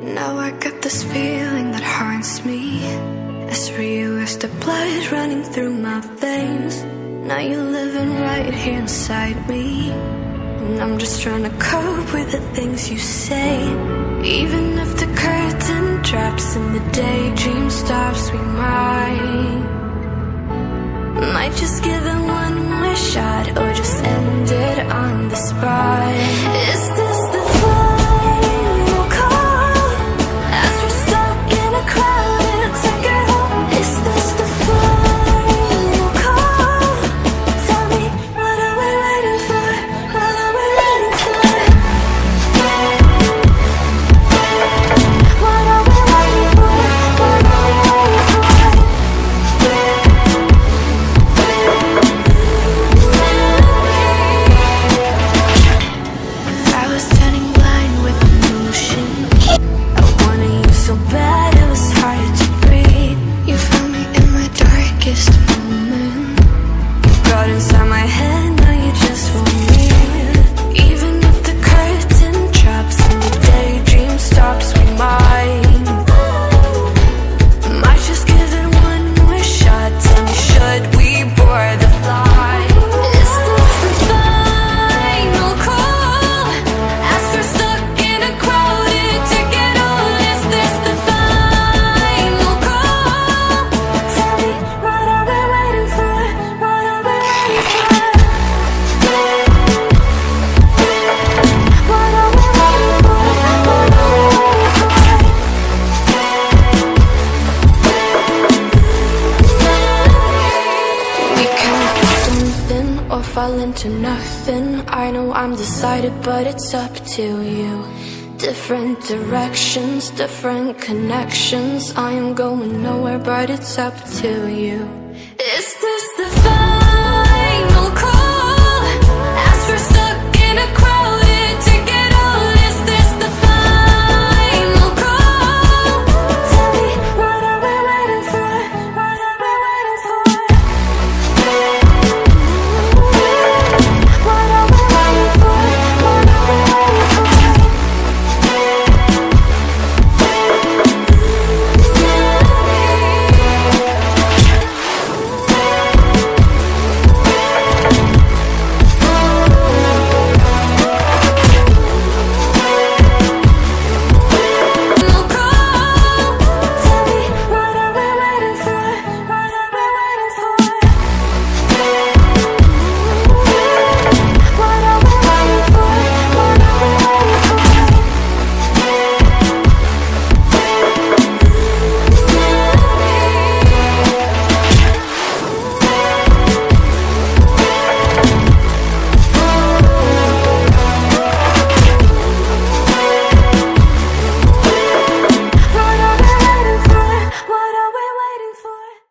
Now I got this feeling that haunts me, as real as the blood running through my veins. Now you're living right here inside me, and I'm just trying to cope with the things you say. Even if the curtain drops and the daydream stops, we might just give it one more shot, or just end it on the spot. Is this the final call, as we're stuck in a crowded ticket hole? Is this the final call? Tell me, what are we waiting for? What are we waiting for? What are we waiting for? What are we waiting for? I was turning blind with emotion. I wanted you so bad it was hard to breathe. You found me in my darkest moment. You got inside my head, now you just want me. Even if the curtain drops and the daydream stops, we might just give it one more shot. Tell me, should we board the flight? Is this the final call, as we're stuck in a crowded ticket hole? Is this the final call? Tell me, what are we waiting for? What are we waiting for? What are we waiting for? What are we waiting for? We can't do something or fall into nothing. I know I'm decided, but it's up to you. Different directions, different connections. I am going nowhere, but it's up to you.